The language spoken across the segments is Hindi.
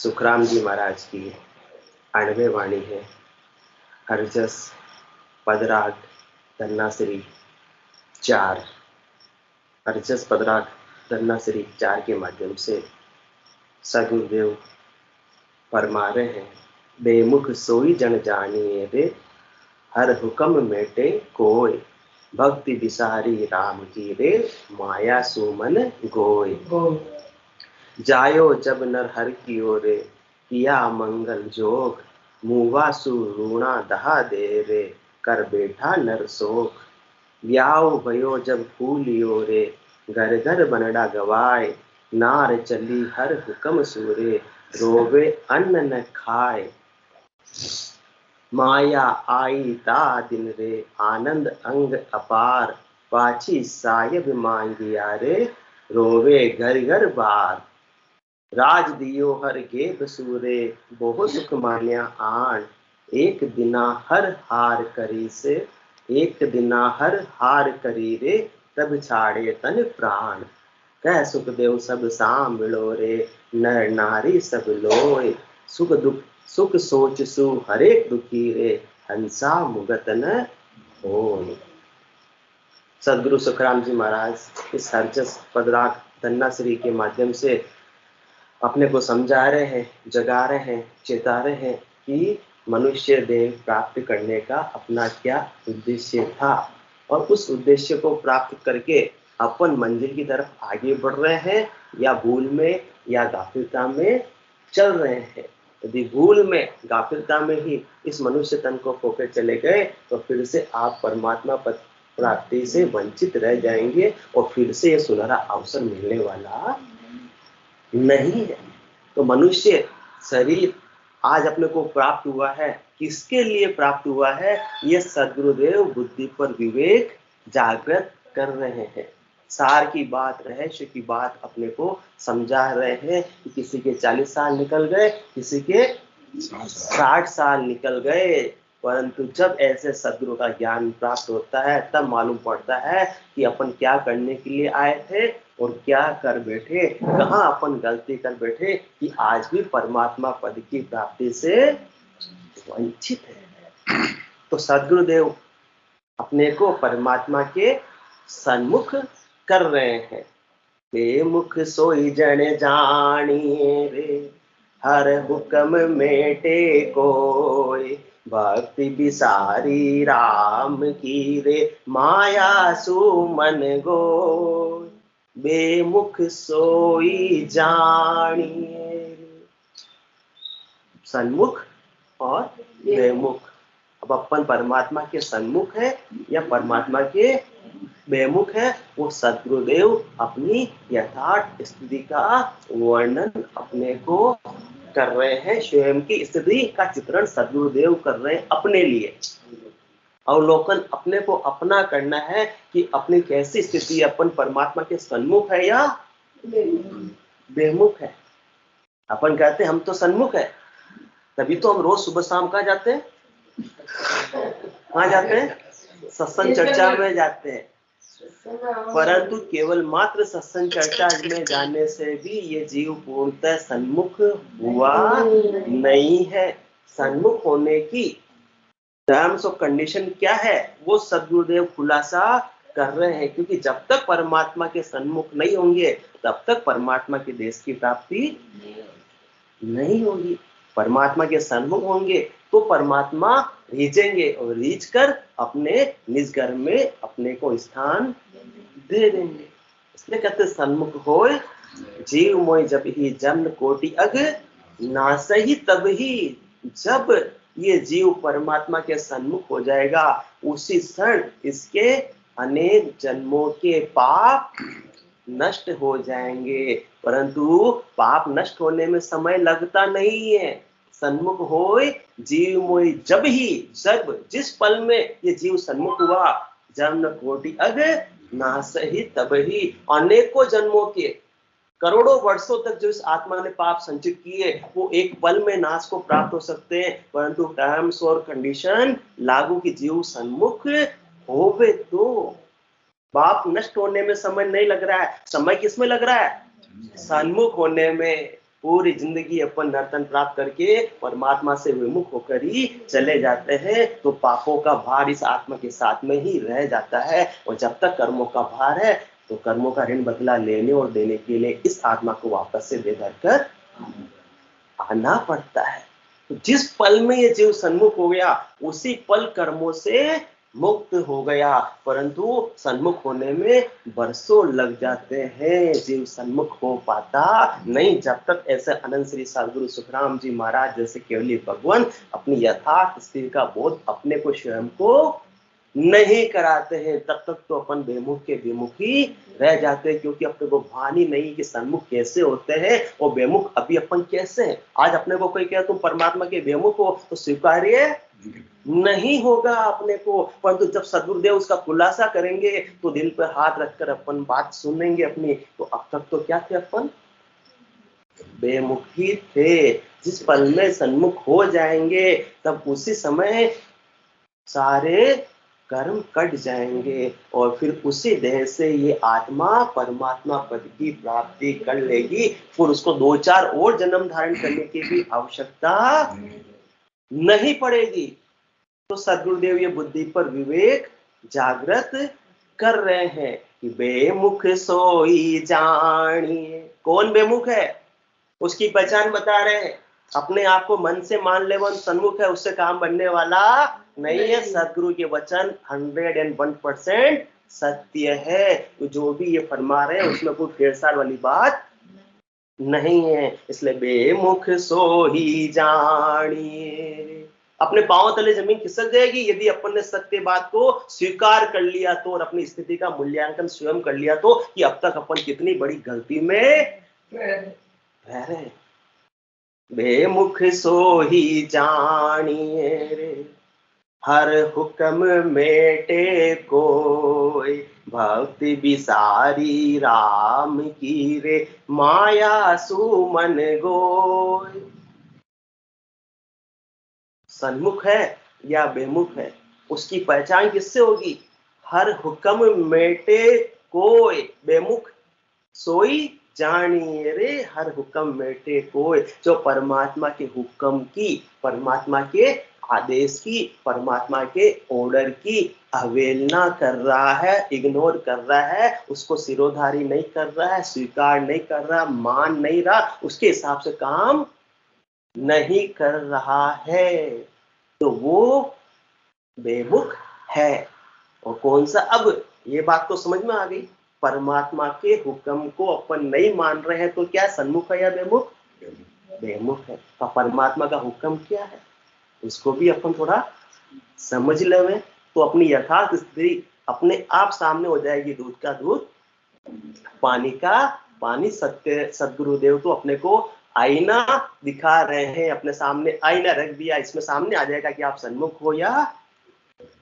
सुखराम जी महाराज की 98 वाणी है। हरजस पदराग धन्नाश्री 4। हरजस पदराग धन्नाश्री 4 के माध्यम से सदगुरुदेव फरमा रहे हैं, बेमुख सोई जन जानिए रे, हर हुक्म मेटे कोय, भक्ति बिसारी राम की रे, माया सुमन गोय। जायो जब नर हर की ओरे, किया मंगल जोग, मुवा सुरूणा दहा दे रे, कर बैठा नर सोख। ब्याव भयो जब फूलियो रे, घर घर बनड़ा गवाए, नार चली हर हुक्म सूरे, रोवे अन्न न खाए। माया आई ता दिन रे, आनंद अंग अपार, पाछी सायब मांगिया रे, रोवे घर घर बार। राज दियो हर गे बसूरे, बहु सुख मान्या आन, एक दिना हर हार करी से, एक दिना हर हार करी रे, तब छाड़े तन प्राण। कह सुखदेव सब सांभळो रे, नर नारी सब लोय, सुख दुख सुख सोच सु हरेक दुखी रे, हंसा मुगत न होय। सदगुरु सुखराम जी महाराज इस हरजस पदराग धन्नाश्री के माध्यम से अपने को समझा रहे हैं, जगा रहे हैं, चेता रहे हैं कि मनुष्य देह प्राप्त करने का अपना क्या उद्देश्य था और उस उद्देश्य को प्राप्त करके अपन मंजिल की तरफ आगे बढ़ रहे हैं या भूल में या गाफिलता में चल रहे हैं। यदि भूल में गाफिलता में ही इस मनुष्य तन को खोके चले गए तो फिर से आप परमात्मा पद प्राप्ति से वंचित रह जाएंगे और फिर से ये सुनहरा अवसर मिलने वाला नहीं है। तो मनुष्य शरीर आज अपने को प्राप्त हुआ है, किसके लिए प्राप्त हुआ है, ये सदगुरुदेव बुद्धि पर विवेक जागृत कर रहे हैं। सार की बात, रहस्य की बात अपने को समझा रहे हैं कि किसी के 40 साल निकल गए, किसी के 60 साल निकल गए, परंतु जब ऐसे सदगुरु का ज्ञान प्राप्त होता है तब मालूम पड़ता है कि अपन क्या करने के लिए आए थे और क्या कर बैठे, कहाँ अपन गलती कर बैठे कि आज भी परमात्मा पद की प्राप्ति से वंचित है। तो सदगुरुदेव अपने को परमात्मा के सन्मुख कर रहे हैं। बेमुख सोई जन जानिए रे, हर हुक्म मेटे कोय, भक्ति बिसारी राम की रे, माया सुमन गोय। बेमुख सोई जानिए रे, सन्मुख और बेमुख। अब अपन परमात्मा के सन्मुख है या परमात्मा के बेमुख है, वो सदगुरुदेव अपनी यथार्थ स्थिति का वर्णन अपने को कर रहे हैं। स्वयं की स्थिति का चित्रण सदगुरुदेव कर रहे हैं अपने लिए। अवलोकन अपने को अपना करना है कि अपनी कैसी स्थिति, अपन परमात्मा के सन्मुख है या बेमुख है। अपन कहते हैं हम तो सन्मुख है, तभी तो हम रोज सुबह शाम कहाँ जाते हैं, कहाँ जाते हैं, सत्संग चर्चा में जाते हैं। परंतु केवल मात्र सत्संग चर्चा में जाने से भी ये जीव पूर्णतः सन्मुख हुआ नहीं है। सन्मुख होने की टर्म्स और कंडीशन क्या है, वो सदगुरुदेव खुलासा कर रहे हैं। क्योंकि जब तक परमात्मा के सन्मुख नहीं होंगे तब तक परमात्मा के देश की प्राप्ति नहीं होगी। परमात्मा के सन्मुख होंगे तो परमात्मा रीझेंगे और रीझ कर अपने निज घर में अपने को स्थान दे देंगे। इसलिए कहते सन्मुख होय जीव मोय, जब ही जन्म कोटि अग नासही तब ही। जब ये जीव परमात्मा के सन्मुख हो जाएगा उसी क्षण इसके अनेक जन्मों के पाप नष्ट हो जाएंगे। परंतु पाप नष्ट होने में समय लगता नहीं है। सन्मुख होय जीव मोय, जब ही, जब जिस पल में ये जीव सन्मुख हुआ, जन्म कोटि अग नासही तब ही। अनेकों जन्मों के, करोड़ों वर्षों तक जो इस आत्मा ने पाप संचित किए वो एक पल में नाश को प्राप्त हो सकते हैं, परंतु टर्म्स और कंडीशन लागू की जीव सन्मुख होवे तो पाप नष्ट होने में समय नहीं लग रहा है। समय किसमें लग रहा है, सन्मुख होने में। पूरी जिंदगी अपन नर्तन प्राप्त करके परमात्मा से विमुख होकर ही चले जाते हैं, तो पापों का भार इस आत्मा के साथ में ही रह जाता है। और जब तक कर्मों का भार है तो कर्मों का ऋण बदला लेने और देने के लिए इस आत्मा को वापस से बेधर कर आना पड़ता है। तो जिस पल में ये जीव सन्मुख हो गया उसी पल कर्मों से मुक्त हो गया, परंतु सन्मुख होने में बरसों लग जाते हैं, जीव सन्मुख हो पाता नहीं जब तक ऐसे अनंत श्री सद्गुरु सुखराम जी महाराज जैसे केवली भगवान अपनी यथार्थ स्थिति का बोध अपने को स्वयं को नहीं कराते हैं, तब तक तो अपन बेमुख के बेमुख ही रह जाते हैं, क्योंकि अपने को भान ही नहीं कि सन्मुख कैसे होते हैं और बेमुख अभी अपन कैसे हैं। आज अपने को कोई कहे तुम परमात्मा के बेमुख हो तो स्वीकार्य नहीं होगा अपने को, परंतु जब सद्गुरुदेव उसका खुलासा करेंगे तो दिल पर हाथ रखकर अपन बात सुनेंगे अपनी। तो अब तक तो क्या थे अपन, बेमुख ही थे। जिस पल में सन्मुख हो जाएंगे तब उसी समय सारे कर्म कट जाएंगे और फिर उसी देह से ये आत्मा परमात्मा पद की प्राप्ति कर लेगी। फिर उसको 2-4 और जन्म धारण करने की भी आवश्यकता नहीं पड़ेगी। तो सद्गुरुदेव ये बुद्धि पर विवेक जागृत कर रहे हैं कि बेमुख सोई जानिए। कौन बेमुख है उसकी पहचान बता रहे हैं। अपने आप को मन से मान ले वो सन्मुख है, उससे काम बनने वाला नहीं है। सदगुरु के वचन 101% सत्य है। तो जो भी ये फरमा रहे हैं उसमें कोई फेरसार वाली बात नहीं है। इसलिए बेमुख सो ही जानिए। अपने पांव तले जमीन खिसक जाएगी यदि अपन ने सत्य बात को स्वीकार कर लिया तो, और अपनी स्थिति का मूल्यांकन स्वयं कर लिया तो, कि अब तक अपन कितनी बड़ी गलती में रह रहे। बेमुख सो ही जानिए रे, हर हुक्म मेटे कोई, भक्ति बिसारी राम की रे, माया सुमन गोय। सन्मुख है या बेमुख है उसकी पहचान किससे होगी? हर हुक्म मेटे कोई, बेमुख सोई जानिए रे, हर हुक्म मेटे कोई। जो परमात्मा के हुक्म की, परमात्मा के आदेश की, परमात्मा के ऑर्डर की अवहेलना कर रहा है, इग्नोर कर रहा है, उसको सिरोधारी नहीं कर रहा है, स्वीकार नहीं कर रहा, मान नहीं रहा, उसके हिसाब से काम नहीं कर रहा है, तो वो बेमुख है। और कौन सा? अब ये बात तो समझ में आ गई, परमात्मा के हुक्म को अपन नहीं मान रहे हैं तो क्या सन्मुख है या बेमुख? बेमुख है। तो परमात्मा का हुक्म क्या है उसको भी अपन थोड़ा समझ लेवे तो अपनी यथार्थ स्थिति अपने आप सामने हो जाएगी। दूध का दूध, पानी का पानी। सत्य सद्गुरुदेव तो अपने को आईना दिखा रहे हैं, अपने सामने आईना रख दिया, इसमें सामने आ जाएगा कि आप सन्मुख हो या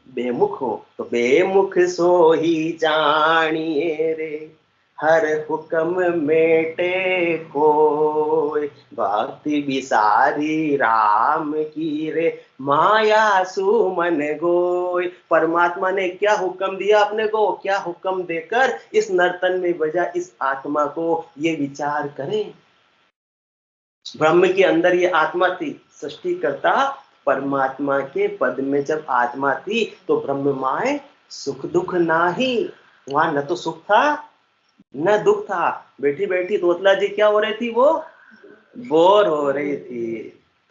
बेमुख हो। तो बेमुख सो ही जानिए रे, हर हुक्म मेटे कोई, भक्ति बिसारी राम की रे, माया सुमन गोय। परमात्मा ने क्या हुक्म दिया अपने को? क्या हुक्म देकर इस नर्तन में बजा इस आत्मा को ये विचार करें। ब्रह्म के अंदर ये आत्मा थी, सृष्टिकर्ता परमात्मा के पद में जब आत्मा थी तो ब्रह्म माए सुख दुख नाही, वहां न तो सुख था न दुख था। बैठी बैठी तोतला जी क्या हो रही थी? वो बोर हो रही थी।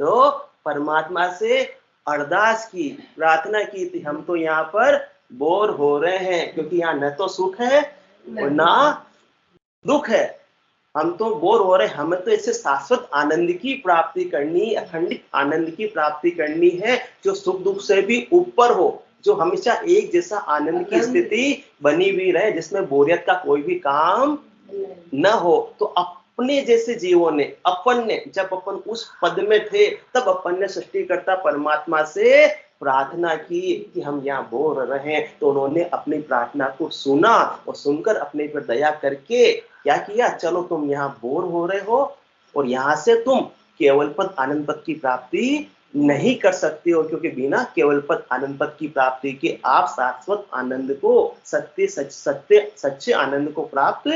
तो परमात्मा से अरदास की, प्रार्थना की थी, हम तो यहाँ पर बोर हो रहे हैं क्योंकि यहाँ न तो सुख है और ना दुख है, हम तो बोर हो रहे हैं, हमें तो इससे शाश्वत आनंद की प्राप्ति करनी, अखंडित आनंद की प्राप्ति करनी है जो सुख दुख से भी ऊपर हो, जो हमेशा एक जैसा आनंद की स्थिति बनी हुई रहे, जिसमें बोरियत का कोई भी काम न हो। तो अपने जैसे जीवों ने, अपन ने, जब अपन उस पद में थे तब अपन ने सृष्टिकर्ता परमात्मा से प्रार्थना की कि हम यहाँ बोर रहे हैं। तो उन्होंने अपनी प्रार्थना को सुना और सुनकर अपने पर दया करके क्या किया? चलो तुम यहाँ बोर हो रहे हो और यहाँ से तुम केवल पद आनंद पद की प्राप्ति नहीं कर सकते हो, क्योंकि बिना केवल पद आनंद पद की प्राप्ति के आप शाश्वत आनंद को, सत्य सच्चे आनंद को प्राप्त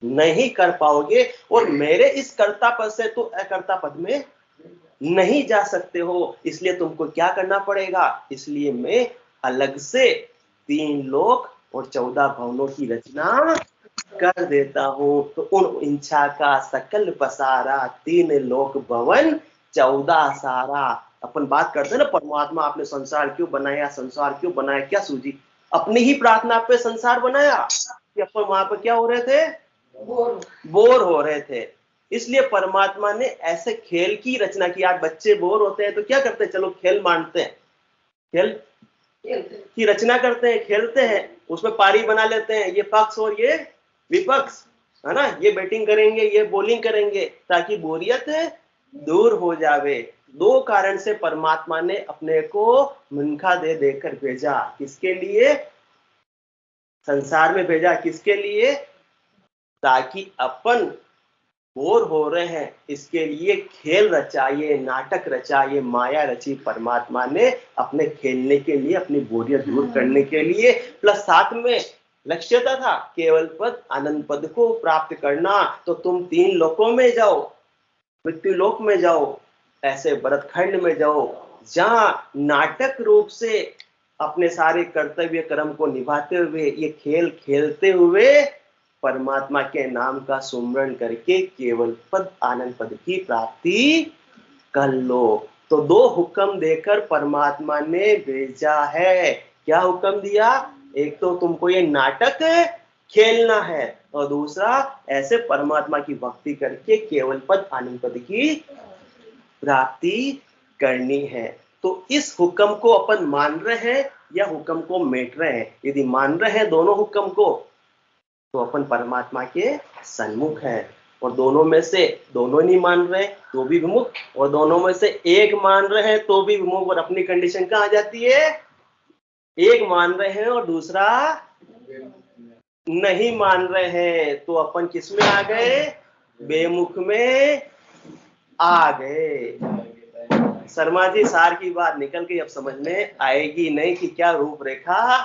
नहीं कर पाओगे, और मेरे इस कर्ता पद से तो अकर्ता पद में नहीं जा सकते हो। इसलिए तुमको क्या करना पड़ेगा, इसलिए मैं अलग से 3 लोक और 14 भवनों की रचना कर देता हूं। तो उन इच्छा का सकल पसारा, 3 लोक भवन 14 सारा। अपन बात करते हैं ना, परमात्मा आपने संसार क्यों बनाया, संसार क्यों बनाया, क्या सूझी? अपनी ही प्रार्थना पे संसार बनाया कि अपन वहां पर क्या हो रहे थे, बोर हो रहे थे। इसलिए परमात्मा ने ऐसे खेल की रचना की। आज बच्चे बोर होते हैं तो क्या करते हैं, चलो खेल मानते हैं, खेल की रचना करते हैं, खेलते हैं, उसमें पारी बना लेते हैं, ये पक्ष और ये विपक्ष, है ना, ये बैटिंग करेंगे, ये बॉलिंग करेंगे, ताकि बोरियत दूर हो जावे। 2 कारण से परमात्मा ने अपने को मुनखा दे देकर भेजा। किसके लिए संसार में भेजा, किसके लिए? ताकि अपन बोर हो रहे हैं, इसके लिए खेल रचा, ये नाटक रचा, ये माया रची परमात्मा ने अपने खेलने के लिए, अपनी बोरियत दूर करने के लिए। प्लस साथ में लक्ष्यता था केवल पद, आनंद पद को प्राप्त करना। तो तुम 3 लोकों में जाओ, मृत्यु लोक में जाओ, ऐसे भरतखंड में जाओ, जहां नाटक रूप से अपने सारे कर्तव्य कर्म को निभाते हुए, ये खेल खेलते हुए परमात्मा के नाम का सुमरण करके केवल पद, आनंद पद की प्राप्ति कर लो। तो 2 हुक्म देकर परमात्मा ने भेजा है। क्या हुक्म दिया? एक तो तुमको ये नाटक खेलना है, और दूसरा ऐसे परमात्मा की भक्ति करके केवल पद, आनंद पद की प्राप्ति करनी है। तो इस हुक्म को अपन मान रहे हैं या हुक्म को मेट रहे हैं? यदि मान रहे हैं दोनों हुक्म को, तो अपन परमात्मा के सन्मुख है। और दोनों में से दोनों नहीं मान रहे तो भी विमुख, और दोनों में से एक मान रहे हैं तो भी विमुख। और अपनी कंडीशन कहां जाती है? एक मान रहे हैं और दूसरा नहीं मान रहे हैं, तो अपन किस में आ गए? बेमुख में आ गए। शर्मा जी, सार की बात निकल के अब समझ में आएगी नहीं कि क्या रूपरेखा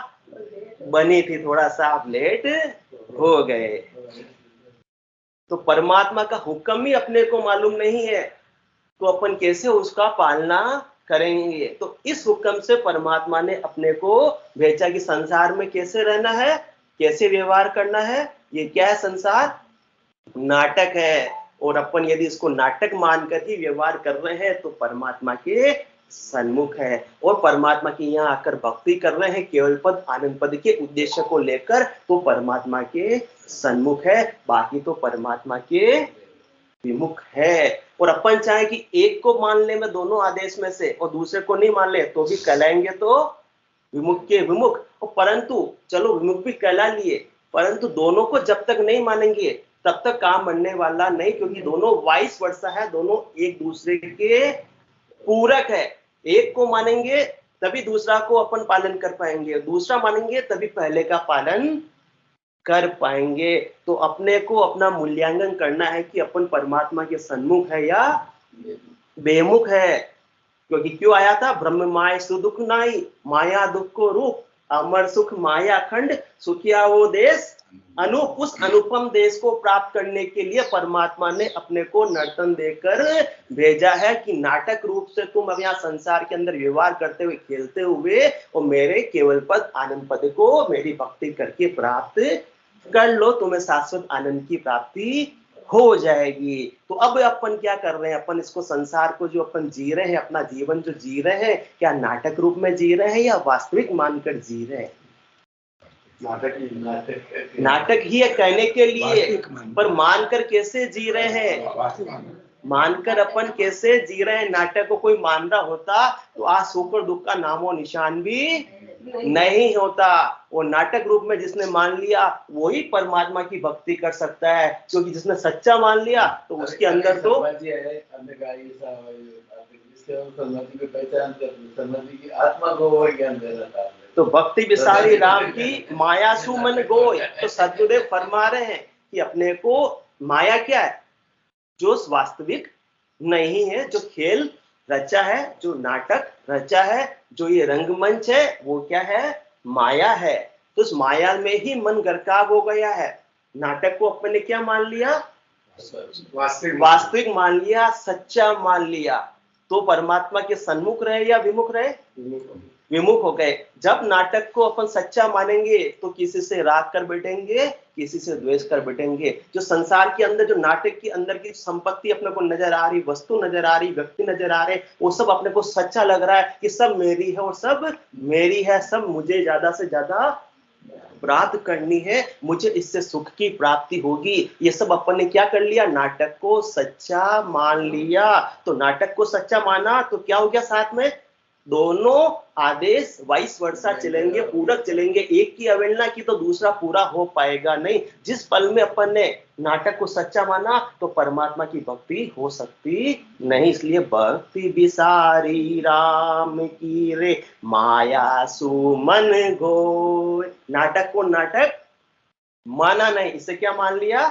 बनी थी, थोड़ा सा आप लेट हो गए। तो परमात्मा का हुक्म ही अपने को मालूम नहीं है, तो अपन कैसे उसका पालना करेंगे? तो इस हुक्म से परमात्मा ने अपने को भेजा कि संसार में कैसे रहना है, कैसे व्यवहार करना है। ये क्या है? संसार नाटक है, और अपन यदि इसको नाटक मानकर ही व्यवहार कर रहे हैं तो परमात्मा के सन्मुख है। और परमात्मा की यहाँ आकर भक्ति कर रहे हैं केवल पद, आनंद पद के उद्देश्य को लेकर, तो परमात्मा के सन्मुख है, बाकी तो परमात्मा के विमुख है। और अपन चाहे कि एक को मान ले में दोनों आदेश में से, और दूसरे को नहीं मान ले, तो भी कहलाएंगे तो विमुख के विमुख। और परंतु चलो विमुख भी कहला लिए, परंतु दोनों को जब तक नहीं मानेंगे तब तक काम बनने वाला नहीं, क्योंकि दोनों वाइस वर्सा है, दोनों एक दूसरे के पूरक है। एक को मानेंगे तभी दूसरा को अपन पालन कर पाएंगे, दूसरा मानेंगे तभी पहले का पालन कर पाएंगे। तो अपने को अपना मूल्यांकन करना है कि अपन परमात्मा के सन्मुख है या बेमुख है। क्योंकि क्यों आया था? ब्रह्म माय सुदुख नाई, माया दुख को रूप, अमर सुख माया खंड, सुखिया वो देश अनूप। उस अनुपम देश को प्राप्त करने के लिए परमात्मा ने अपने को नर्तन देकर भेजा है कि नाटक रूप से तुम अब यहाँ संसार के अंदर व्यवहार करते हुए, खेलते हुए, और मेरे केवल पद, आनंद पद को मेरी भक्ति करके प्राप्त कर लो, तुम्हें शाश्वत आनंद की प्राप्ति हो जाएगी। तो अब अपन क्या कर रहे हैं? अपन इसको संसार को जो अपन जी रहे हैं, अपना जीवन जो जी रहे हैं, क्या नाटक रूप में जी रहे हैं या वास्तविक मानकर जी रहे हैं? नाटक ही है कहने के लिए, पर मानकर कैसे जी रहे हैं? मानकर अपन कैसे जी रहे हैं? नाटक को कोई मान रहा होता तो आज सुख दुख का नामो निशान भी नहीं होता। वो नाटक रूप में जिसने मान लिया वही परमात्मा की भक्ति कर सकता है, क्योंकि जिसने सच्चा मान लिया तो उसके अंदर तो आत्मा को ज्ञान दे रहा था। तो भक्ति विसारी राम की माया सुमन गोय। तो सदगुरुदेव फरमा रहे हैं कि अपने को माया क्या है? जो वास्तविक नहीं है, जो खेल रचा है, जो नाटक रचा है, जो ये रंगमंच है, वो क्या है? माया है। तो उस माया में ही मन गर्काब हो गया है। नाटक को अपन ने क्या मान लिया? वास्तविक मान लिया, सच्चा मान लिया। तो परमात्मा के सन्मुख रहे या विमुख रहे? विमुख हो गए। जब नाटक को अपन सच्चा मानेंगे तो किसी से राग कर बैठेंगे, किसी से द्वेष कर बैठेंगे। जो संसार के अंदर, जो नाटक के अंदर की संपत्ति अपने को नजर आ रही, वस्तु नजर आ रही, व्यक्ति नजर आ रहे, वो सब अपने को सच्चा लग रहा है कि सब मेरी है और सब मेरी है, सब मुझे ज्यादा से ज्यादा प्राप्त करनी है, मुझे इससे सुख की प्राप्ति होगी। ये सब अपन ने क्या कर लिया? नाटक को सच्चा मान लिया। तो नाटक को सच्चा माना तो क्या हो गया? साथ में दोनों आदेश वाइस वर्सा चलेंगे, पूरक चलेंगे। एक की अवहेलना की तो दूसरा पूरा हो पाएगा नहीं। जिस पल में अपन ने नाटक को सच्चा माना तो परमात्मा की भक्ति हो सकती नहीं। इसलिए भक्ति बिसारी राम की रे, माया सुमन गो। नाटक को नाटक माना नहीं, इसे क्या मान लिया?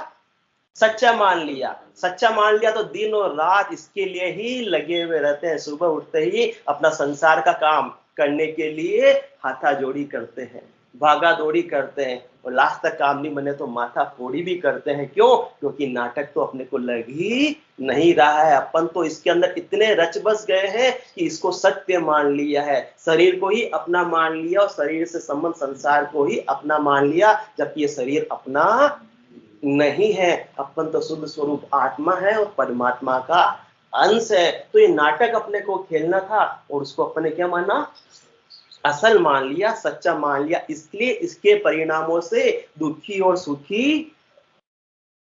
सच्चा मान लिया। सच्चा मान लिया तो दिन और रात इसके लिए ही लगे हुए रहते हैं। सुबह उठते ही अपना संसार का काम करने के लिए हाथा जोड़ी करते हैं, भागा दौड़ी करते हैं, और लास्ट तक काम नहीं बने तो माथा फोड़ी भी करते हैं। क्यों? क्योंकि नाटक तो अपने को लग ही नहीं रहा है। अपन तो इसके अंदर इतने रच बस गए हैं कि इसको सत्य मान लिया है, शरीर को ही अपना मान लिया और शरीर से संबंध संसार को ही अपना मान लिया, जबकि ये शरीर अपना नहीं है। अपन तो शुद्ध स्वरूप आत्मा है और परमात्मा का अंश है। तो ये नाटक अपने को खेलना था और उसको अपने क्या माना? असल मान लिया, सच्चा मान लिया। इसलिए इसके परिणामों से दुखी और सुखी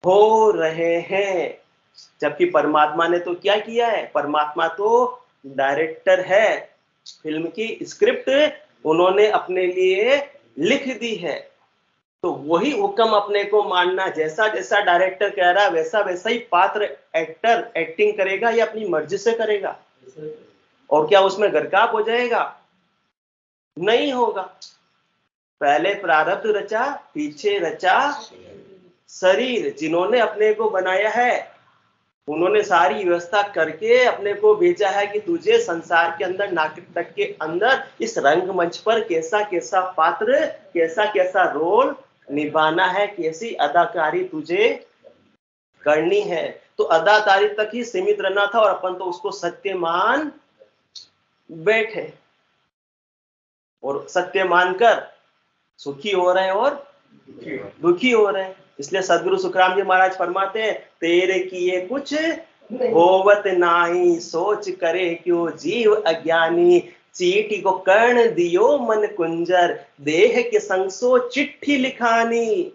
हो रहे हैं। जबकि परमात्मा ने तो क्या किया है? परमात्मा तो डायरेक्टर है, फिल्म की स्क्रिप्ट उन्होंने अपने लिए लिख दी है। तो वही हुक्म अपने को मानना। जैसा जैसा डायरेक्टर कह रहा है वैसा वैसा ही पात्र एक्टर एक्टिंग करेगा या अपनी मर्जी से करेगा? और क्या उसमें गरकाप हो जाएगा? नहीं होगा। पहले प्रारब्ध रचा, पीछे रचा शरीर। जिन्होंने अपने को बनाया है उन्होंने सारी व्यवस्था करके अपने को भेजा है कि तुझे संसार के अंदर, नाटक के अंदर, इस रंगमंच पर कैसा कैसा पात्र, कैसा कैसा रोल निभाना है, कैसी अदाकारी तुझे करनी है। तो अदाकारी तक ही सीमित रहना था और अपन तो उसको सत्य मान बैठे और सत्य मानकर सुखी हो रहे हैं और दुखी हो रहे हैं। इसलिए सदगुरु सुखराम जी महाराज फरमाते हैं, तेरे किए कुछ होवत नाही, सोच करे क्यों जीव अज्ञानी। चीटी को कर्ण दियो मन कुंजर, देह के संग सो चिट्ठी लिखानी।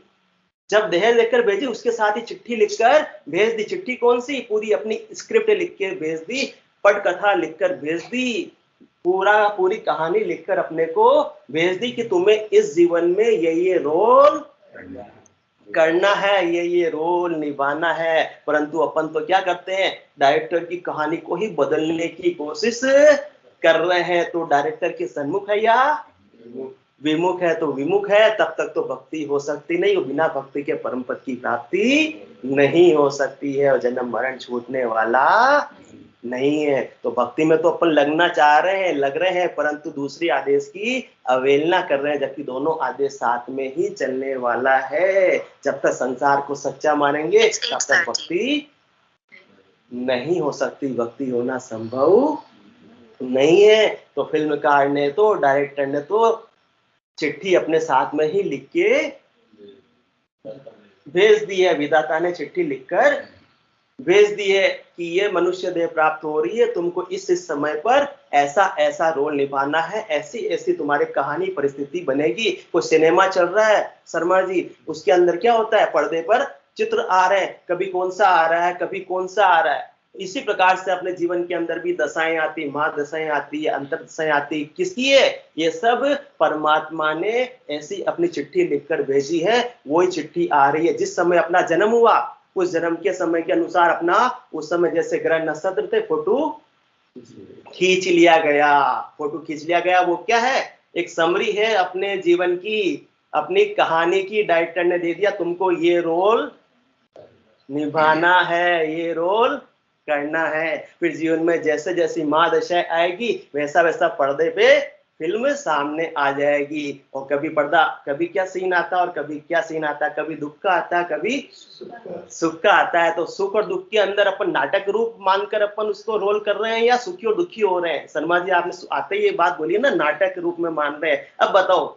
जब देह लेकर भेजी उसके साथ ही चिट्ठी लिखकर भेज दी। चिट्ठी कौन सी? पूरी अपनी स्क्रिप्ट लिख के भेज दी, पट कथा लिखकर भेज दी, पूरी कहानी लिखकर अपने को भेज दी कि तुम्हें इस जीवन में ये रोल करना है, ये रोल निभाना है। परंतु अपन तो क्या करते हैं? डायरेक्टर की कहानी को ही बदलने की कोशिश कर रहे हैं। तो डायरेक्टर के सन्मुख है या विमुख है? तो विमुख है, तब तक तो भक्ति हो सकती नहीं, और बिना भक्ति के परम पद की प्राप्ति नहीं हो सकती है, और जन्म मरण छूटने वाला नहीं है। तो भक्ति में तो अपन लगना चाह रहे हैं, लग रहे हैं, परंतु दूसरी आदेश की अवहेलना कर रहे हैं, जबकि दोनों आदेश साथ में ही चलने वाला है। जब तक संसार को सच्चा मानेंगे तब तक भक्ति नहीं हो सकती, भक्ति होना संभव नहीं है। तो फिल्मकार ने तो, डायरेक्टर ने तो चिट्ठी अपने साथ में ही लिख के भेज दी है। विधाता ने चिट्ठी लिखकर भेज दी है कि ये मनुष्य देह प्राप्त हो रही है, तुमको इस समय पर ऐसा ऐसा रोल निभाना है, ऐसी ऐसी तुम्हारी कहानी परिस्थिति बनेगी। कोई सिनेमा चल रहा है शर्मा जी, उसके अंदर क्या होता है? पर्दे पर चित्र आ रहे हैं, कभी कौन सा आ रहा है, कभी कौन सा आ रहा है। इसी प्रकार से अपने जीवन के अंदर भी दशाएं आती, महादशाएं आती है, अंतर दशाएं आती। किसकी है? ये सब परमात्मा ने ऐसी अपनी चिट्ठी लिखकर भेजी है। वही चिट्ठी आ रही है। जिस समय अपना जन्म हुआ उस जन्म के समय के अनुसार अपना, उस समय जैसे ग्रह नक्षत्र थे, फोटो खींच लिया गया। फोटो खींच लिया गया। वो क्या है? एक समरी है अपने जीवन की, अपनी कहानी की। डायरेक्टर ने दे दिया, तुमको ये रोल निभाना है, ये रोल करना है। फिर जीवन में जैसे जैसी महादशा आएगी वैसा वैसा पर्दे पे फिल्म सामने आ जाएगी। और कभी पर्दा, कभी क्या सीन आता है और कभी क्या सीन आता है, कभी दुख का आता है, कभी सुख का आता है। तो सुख और दुख के अंदर अपन नाटक रूप मानकर अपन उसको रोल कर रहे हैं या सुखी और दुखी हो रहे हैं? शर्मा जी आपने आते ही ये बात बोली है ना, नाटक रूप में मान रहे हैं। अब बताओ,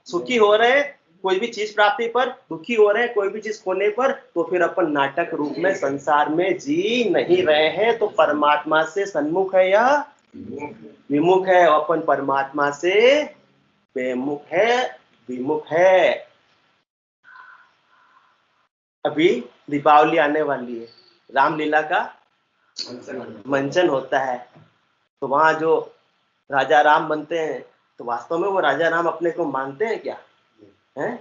सुखी हो रहे हैं कोई भी चीज प्राप्ति पर, दुखी हो रहे हैं कोई भी चीज खोने पर, तो फिर अपन नाटक रूप में संसार में जी नहीं रहे हैं। तो परमात्मा से सन्मुख है या विमुख है? अपन परमात्मा से बेमुख है, विमुख है। अभी दीपावली आने वाली है, रामलीला का मंचन होता है। तो वहां जो राजा राम बनते हैं, तो वास्तव में वो राजा राम अपने को मानते हैं क्या? हैं?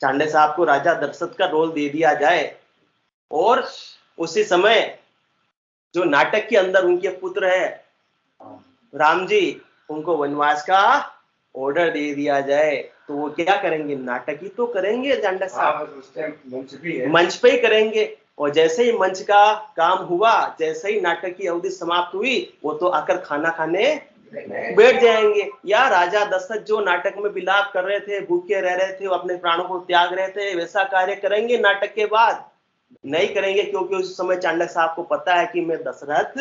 चांडे साहब को राजा दशरथ का रोल दे दिया जाए और उसी समय जो नाटक के अंदर उनके पुत्र है राम जी, उनको वनवास का ऑर्डर दे दिया जाए, तो वो क्या करेंगे? नाटक ही तो करेंगे चांडा साहब, मंच पे ही करेंगे। और जैसे ही मंच का काम हुआ, जैसे ही नाटक की अवधि समाप्त हुई, वो तो आकर खाना खाने बैठ जाएंगे। या राजा दशरथ जो नाटक में विलाप कर रहे थे, भूखे रह रहे थे, वो अपने प्राणों को त्याग रहे थे, वैसा कार्य करेंगे नाटक के बाद? नहीं करेंगे, क्योंकि उस समय चाणक्य साहब को पता है कि मैं दशरथ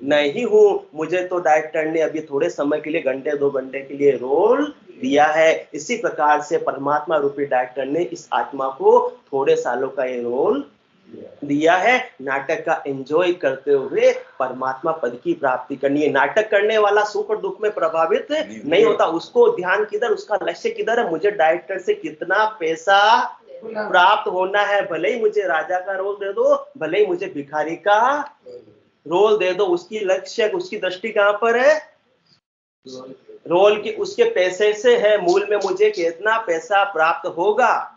नहीं हूं। मुझे तो डायरेक्टर ने अभी थोड़े समय के लिए, घंटे 2 घंटे के लिए रोल दिया है। इसी प्रकार से परमात्मा रूपी डायरेक्टर ने इस आत्मा को थोड़े सालों का ये रोल दिया है। नाटक का एंजॉय करते हुए परमात्मा पद की प्राप्ति करनी है। नाटक करने वाला सुख और दुख में प्रभावित नहीं होता। उसको ध्यान किधर, उसका लक्ष्य किधर है? मुझे डायरेक्टर से कितना पैसा प्राप्त होना है। भले ही मुझे राजा का रोल दे दो, भले ही मुझे भिखारी का रोल दे दो, उसकी लक्ष्य, उसकी दृष्टि कहां पर है? रोल की, उसके पैसे से है। मूल में मुझे कितना पैसा प्राप्त होगा।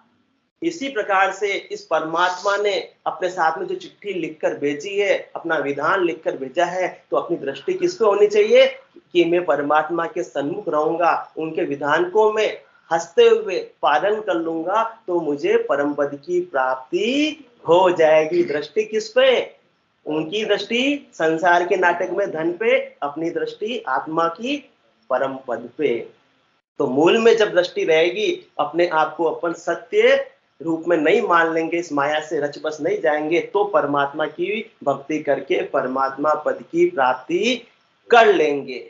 इसी प्रकार से इस परमात्मा ने अपने साथ में जो चिट्ठी लिखकर भेजी है, अपना विधान लिखकर भेजा है, तो अपनी दृष्टि किस पे होनी चाहिए? कि मैं परमात्मा के सन्मुख रहूंगा, उनके विधान को मैं हंसते हुए पालन कर लूंगा, तो मुझे परम पद की प्राप्ति हो जाएगी। दृष्टि किस पे? उनकी दृष्टि संसार के नाटक में धन पे, अपनी दृष्टि आत्मा की परम पद पे। तो मूल में जब दृष्टि रहेगी, अपने आप को अपन सत्य रूप में नहीं मान लेंगे, इस माया से रच बस नहीं जाएंगे, तो परमात्मा की भक्ति करके परमात्मा पद की प्राप्ति कर लेंगे।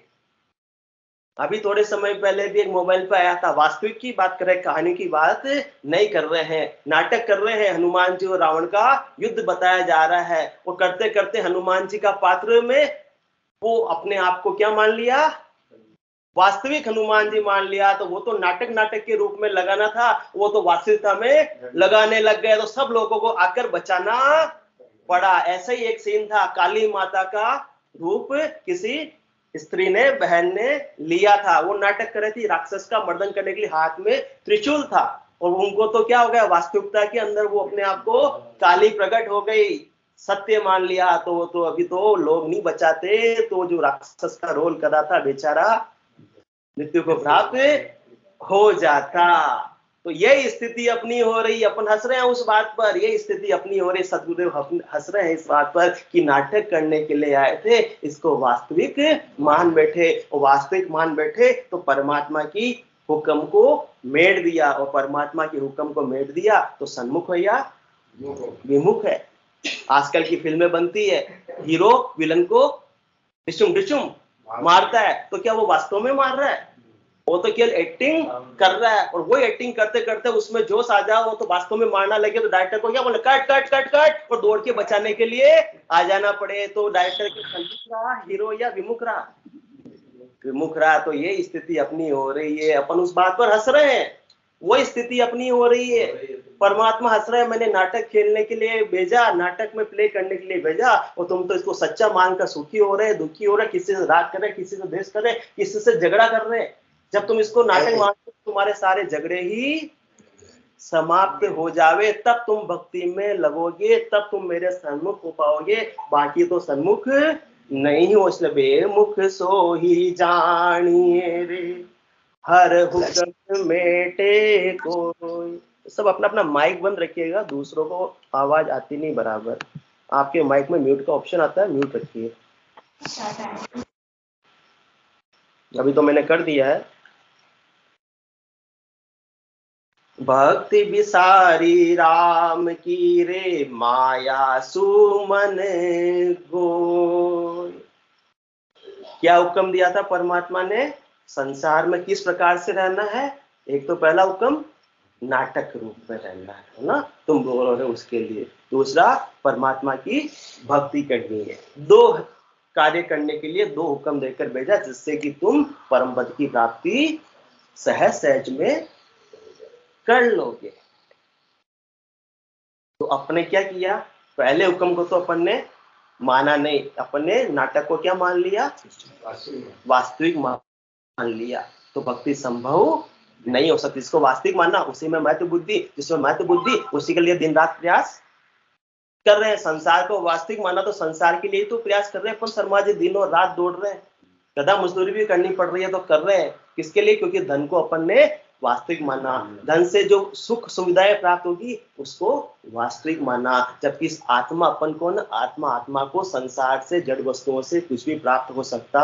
अभी थोड़े समय पहले भी एक मोबाइल पे आया था, वास्तविक की बात कर रहे, कहानी की बात नहीं कर रहे हैं, नाटक कर रहे हैं। हनुमान जी और रावण का युद्ध बताया जा रहा है। वो करते करते हनुमान जी का पात्र में वो अपने आप को क्या मान लिया? वास्तविक हनुमान जी मान लिया। तो वो तो नाटक के रूप में लगाना था, वो तो वास्तविकता में लगाने लग गए, तो सब लोगों को आकर बचाना पड़ा। ऐसा ही एक सीन था, काली माता का रूप किसी स्त्री ने, बहन ने लिया था। वो नाटक कर रही थी, राक्षस का मर्दन करने के लिए हाथ में त्रिशूल था, और उनको तो क्या हो गया? वास्तविकता के अंदर वो अपने आप को काली प्रकट हो गई, सत्य मान लिया। तो वो तो अभी तो लोग नहीं बचाते, तो जो राक्षस का रोल कर रहा था बेचारा मृत्यु को प्राप्त हो जाता। तो यही स्थिति अपनी हो रही, अपन हंस रहे हैं उस बात पर, यही स्थिति अपनी हो रही। सदगुरुदेव हंस रहे हैं इस बात पर कि नाटक करने के लिए आए थे, इसको वास्तविक मान बैठे। और वास्तविक मान बैठे तो परमात्मा की हुक्म को मेट दिया, और परमात्मा की हुक्म को मेट दिया तो सन्मुख है या विमुख है? आजकल की फिल्में बनती है, हीरो विलन को डिशुम डिशुम मारता है, तो क्या वो वास्तव में मार रहा है? वो तो केवल एक्टिंग कर रहा है। और वो एक्टिंग करते करते उसमें जोश आ जाओ, वो तो वास्तव में मारना लगे, तो डायरेक्टर को क्या बोले? कट कट कट कट, और दौड़ के बचाने के लिए आ जाना पड़े। तो डायरेक्टर के सन्मुख रहा हीरो या विमुख रहा? विमुख रहा। तो ये स्थिति अपनी हो रही है। अपन उस बात पर हंस रहे हैं, वो स्थिति अपनी हो रही है। परमात्मा हंस रहा है, मैंने नाटक खेलने के लिए भेजा, नाटक में प्ले करने के लिए भेजा, और तुम तो इसको सच्चा मानकर सुखी हो रहे, दुखी हो रहे, किसी से राग कर रहे, किसी से द्वेष कर रहे, किसी से झगड़ा कर रहे। जब तुम इसको नाटक मानते, तुम्हारे सारे झगड़े ही समाप्त हो जावे, तब तुम भक्ति में लगोगे, तब तुम मेरे सन्मुख हो पाओगे। बाकी तो सन्मुख नहीं हो। इसलिए बेमुख सो ही जानिए रे, हर हुक्म मेटे कोई। सब अपना अपना माइक बंद रखिएगा, दूसरों को आवाज आती नहीं बराबर। आपके माइक में म्यूट का ऑप्शन आता है, म्यूट रखिए। अभी तो मैंने कर दिया है। भक्ति विसारी राम की रे माया सुमन गोय। क्या हुक्म दिया था परमात्मा ने? संसार में किस प्रकार से रहना है? एक तो पहला हुक्म नाटक रूप में रहना है ना, तुम बोल रहे हो उसके लिए। दूसरा परमात्मा की भक्ति करनी है। दो कार्य करने के लिए दो हुक्म देकर भेजा, जिससे कि तुम परम पद की प्राप्ति सहज सहज में कर लोगे। तो अपने क्या किया? पहले हुक्म को तो अपन ने माना नहीं, अपन ने नाटक को क्या मान लिया? वास्तविक मान लिया। तो भक्ति संभव नहीं हो सकती। जिसको वास्तविक मानना उसी में महत्व बुद्धि, जिसमें महत्व बुद्धि उसी के लिए दिन रात प्रयास कर रहे हैं। संसार को वास्तविक माना तो संसार के लिए तो प्रयास कर रहे हैं अपन शर्मा जी, दिनों रात दौड़ रहे हैं, गधा मजदूरी भी करनी पड़ रही है तो कर रहे हैं। किसके लिए? क्योंकि धन को अपन ने वास्तविक माना। धन से जो सुख सुविधाएं प्राप्त होगी उसको वास्तविक माना। जबकि इस आत्मा अपन को न, आत्मा को संसार से जड़ वस्तुओं से कुछ भी प्राप्त हो सकता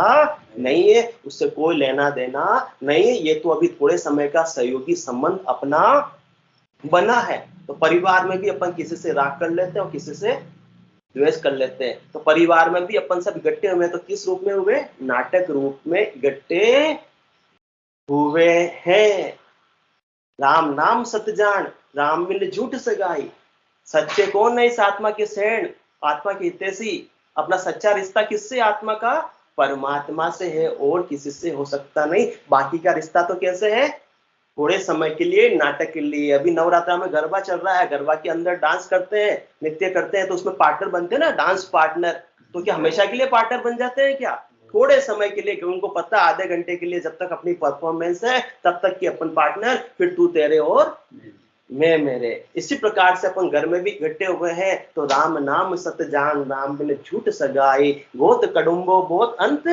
नहीं है, उससे कोई लेना देना नहीं है। ये तो अभी थोड़े समय का सहयोगी संबंध अपना बना है। तो परिवार में भी अपन किसी से राग कर लेते हैं और किसी से द्वेष कर लेते हैं। तो परिवार में भी अपन सब इकट्ठे हुए, तो किस रूप में हुए? नाटक रूप में इकट्ठे हुए हैं। राम नाम सत जान, राम बिन झूठ सगाई। सच्चे कौन है इस आत्मा के शरण, आत्मा की हितैषी। अपना सच्चा रिश्ता किससे? आत्मा का परमात्मा से है, और किसी से हो सकता नहीं। बाकी का रिश्ता तो कैसे है? थोड़े समय के लिए, नाटक के लिए। अभी नवरात्रा में गरबा चल रहा है, गरबा के अंदर डांस करते हैं, नृत्य करते हैं, तो उसमें पार्टनर बनते हैं ना, डांस पार्टनर। तो क्या हमेशा के लिए पार्टनर बन जाते हैं क्या? थोड़े समय के लिए, क्योंकि उनको पता आधे घंटे के लिए जब तक अपनी परफॉर्मेंस है तब तक की अपन पार्टनर, फिर तू तेरे और मैं मेरे। इसी प्रकार से अपन घर में भी इकट्ठे हुए हैं। तो राम नाम सत जान, राम बिन झूठ सगाई। बहुत कड़ुम्बो बहुत अंत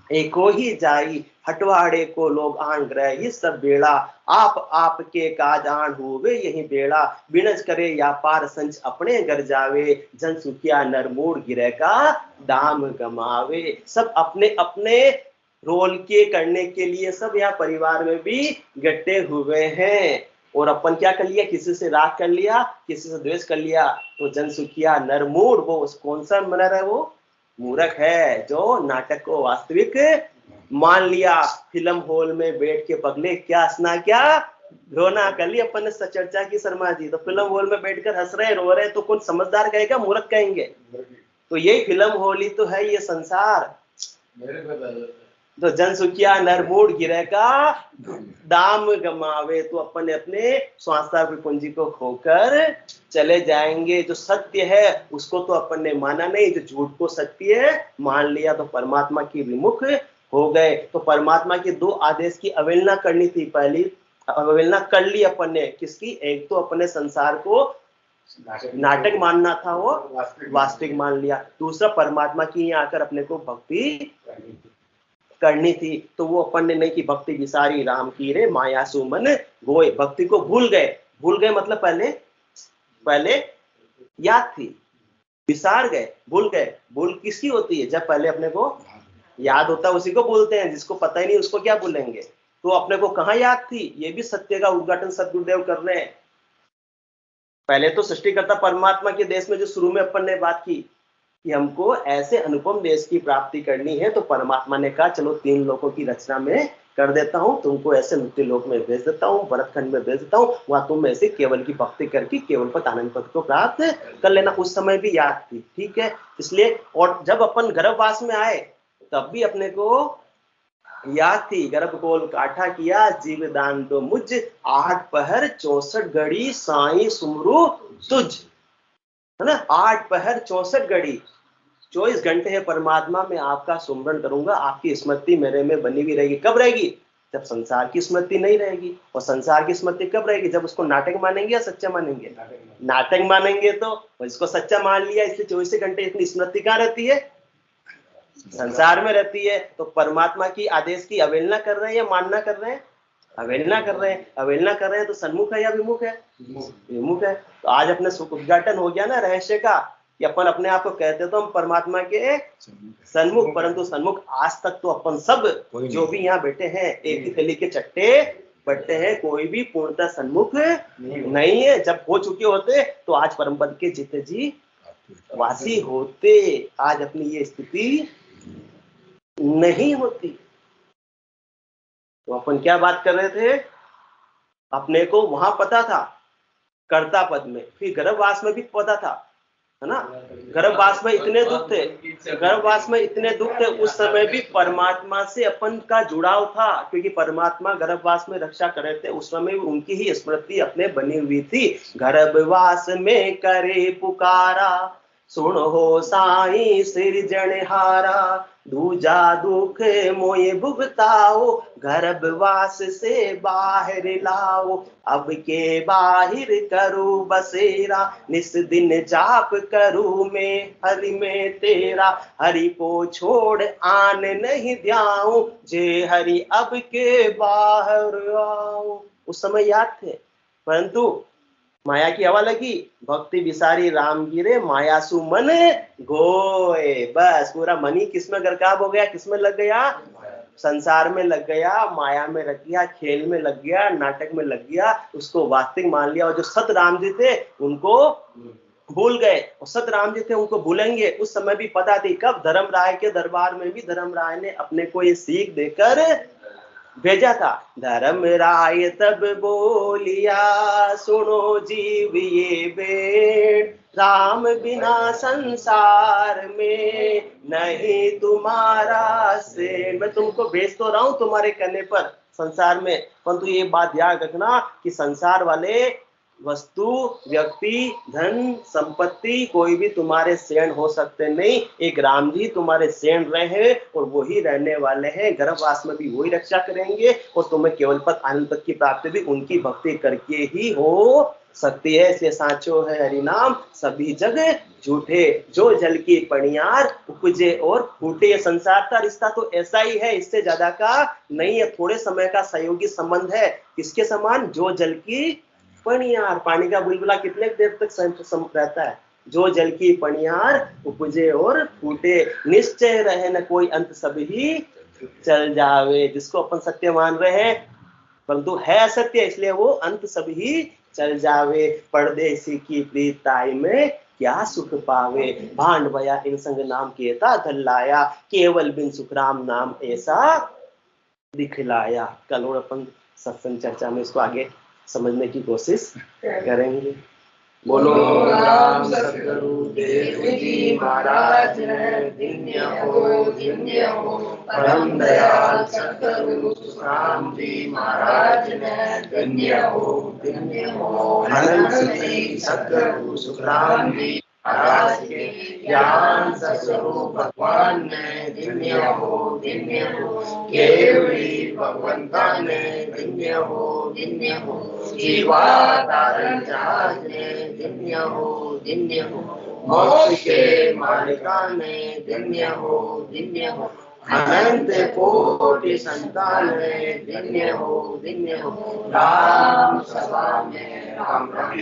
एको ही जाई, हटवाड़े को लोग आन ग्रह ही सब बेड़ा। आप आपके काज आन होवे यही बेड़ा, बिनज करे या पार संच अपने घर जावे। जन सुखिया नर मूड गिरे का दाम गमावे। सब अपने अपने रोल के करने के लिए सब यहाँ परिवार में भी इकट्ठे हुए हैं। और अपन क्या कर लिया? किसी से राग कर लिया, किसी से द्वेष कर लिया। तो जन सुखिया नर मूड, वो कौन सा नर है? वो मूर्ख है जो नाटक को वास्तविक मान लिया। फिल्म हॉल में बैठ के पगले क्या हंसना, क्या रोना। कर ली अपन ने चर्चा की शर्मा जी। तो फिल्म हॉल में बैठकर हंस रहे रो रहे, तो कौन समझदार कहेगा, मूर्ख कहेंगे? तो यही फिल्म हॉल ही तो है ये संसार। तो जन सुखिया नर मूड गिरे का दाम गमावे। तो अपन अपने स्वास्थ्य पूंजी को खोकर चले जाएंगे। जो सत्य है उसको तो अपन ने माना नहीं, जो झूठ को सत्य मान लिया, तो परमात्मा की विमुख हो गए। तो परमात्मा के दो आदेश की अवहेलना करनी थी। पहली अवहेलना कर ली अपन ने, किसकी? एक तो अपने संसार को नाटक मानना था, वो वास्तविक मान लिया। दूसरा परमात्मा की यहाँ आकर अपने को भक्ति करनी थी, तो वो अपन ने नहीं की। भक्ति विसारी राम की रे माया सुमन गोय। भक्ति को भूल गए। भूल गए मतलब पहले याद थी, विसार गए, भूल गए। भूल किसकी होती है? जब पहले अपने को याद होता है उसी को बोलते हैं, जिसको पता ही नहीं उसको क्या बोलेंगे। तो अपने को कहाँ याद थी? ये भी सत्य का उद्घाटन सदगुरुदेव कर रहे हैं। पहले तो सृष्टिकर्ता परमात्मा के देश में जो शुरू में अपन ने बात की कि हमको ऐसे अनुपम देश की प्राप्ति करनी है, तो परमात्मा ने कहा चलो 3 लोकों की रचना में कर देता हूं, तुमको ऐसे मुक्ति लोक में भेज देता हूं, भरतखंड में भेज देता हूं, वहां तुम ऐसे केवल की भक्ति करके केवल पद आनंद पद को प्राप्त कर लेना। उस समय भी याद थी, ठीक है। इसलिए और जब अपन गर्भवास में आए तब भी अपने को याद थी। गर्भ कोल काठा किया जीव दान दो मुझ, 8 पहर 64 घड़ी साई सुमरू तुझ, है ना। 8 पहर 64 घड़ी, 24 घंटे है परमात्मा में आपका सुमरण करूंगा। आपकी स्मृति मेरे में बनी हुई रहेगी। कब रहेगी? जब संसार की स्मृति नहीं रहेगी। और संसार की स्मृति कब रहेगी? जब उसको नाटक मानेंगे या सच्चा मानेंगे? नाटक मानेंगे। तो इसको सच्चा मान लिया, इसलिए 24 घंटे इतनी स्मृति कहाँ रहती है? संसार में रहती है। तो परमात्मा की आदेश की अवहेलना कर रहे हैं या मानना कर रहे हैं? अवहेलना कर रहे हैं। अवहेलना कर रहे हैं तो सन्मुख है या विमुख है? विमुख है। तो आज अपने उद्घाटन हो गया ना रहस्य का, कि अपन अपने आप को कहते तो हम परमात्मा के सन्मुख, परंतु सन्मुख आज तक तो अपन सब जो भी यहाँ बैठे हैं एक ही थैली के चट्टे बट्टे हैं, कोई भी पूर्णतः सन्मुख नहीं है। जब हो चुके होते तो आज परम पद के जिते जी वासी होते, आज अपनी ये स्थिति नहीं होती। तो अपन क्या बात कर रहे थे, अपने को वहां पता था कर्ता पद में, फिर गर्भवास में भी पता था, है ना। गर्भवास में इतने दुख थे, गर्भवास में इतने दुख थे, उस समय भी परमात्मा से अपन का जुड़ाव था, क्योंकि परमात्मा गर्भवास में रक्षा कर रहे थे। उस समय उनकी ही स्मृति अपने बनी हुई थी। गर्भवास में करे पुकारा, सुन हो साई सिरजनहारा, दूजा दुख मोए भुगताओ, गर्भवास से बाहर लाओ, अब के बाहिर करू बसेरा, निस दिन जाप करू मैं हरि में तेरा, हरि को छोड़ आन नहीं द्याऊं, जे हरि अब के बाहर आओ। उस समय याद थे, परंतु माया की हवा लगी, भक्ति बिसारी राम गिरे, मायासु मन गोए। बस पूरा मन ही किसमें गर्काब हो गया, किसमें लग गया, संसार में लग गया, माया में लग गया, खेल में लग गया, नाटक में लग गया, उसको वास्तविक मान लिया। और जो सत राम जी थे उनको भूल गए, और सत राम जी थे उनको भूलेंगे। उस समय भी पता थी, कब धर्म राय के दरबार में भी धर्म राय ने अपने को ये सीख देकर भेजा था। धर्म राय तब बोलिया, सुनो जीव ये बेड़, राम बिना संसार में नहीं तुम्हारा से। मैं तुमको भेज तो रहा हूं तुम्हारे कहने पर संसार में, परंतु ये बात याद रखना कि संसार वाले वस्तु, व्यक्ति, धन, संपत्ति कोई भी तुम्हारे शरण हो सकते नहीं। एक राम जी तुम्हारे शरण रहे और वही रहने वाले हैं। गर्भवास में भी वही रक्षा करेंगे, और तुम्हें केवल पद आनंद पद की प्राप्ति भी उनकी भक्ति करके ही हो सकती है। इसलिए साचो है हरि नाम, सभी जगह झूठे, जो जल की पनियार उपजे और फूटे। ये संसार का रिश्ता तो ऐसा ही है, इससे ज्यादा का नहीं है। थोड़े समय का सहयोगी संबंध है, किसके समान, जो जल की पनियार। पानी का बुलबुला कितने देर तक रहता है, जो जल की पनियार उपजे और फूटे, निश्चय रहे न कोई अंत सभी चल जावे। जिसको अपन सत्य मान रहे हैं, परंतु है असत्य, इसलिए वो अंत सभी चल जावे। परदेसी की प्रीताई में क्या सुख पावे, भांड भया इन संग नाम केता धल्लाया, केवल बिन सुख राम नाम ऐसा दिखलाया। कल और अपन सत्संग चर्चा में इसको आगे समझने की कोशिश करेंगे। बोलो राम सतगुरु देव जी महाराज ने धन्य हो, परम दयाल सतगुरु राम जी महाराज ने धन्य हो। अनंत श्री सतगुरु सुखराम जी महाराज के ज्ञान स्वरूप भगवान ने धन्य हो। केवली भगवंता ने धन्य हो। जीवा तारण जहाज ने धन्य हो। मोक्ष के मालिका ने धन्य हो। अनंत कोटि संतान ने धन्य हो। राम सभा में राम राम।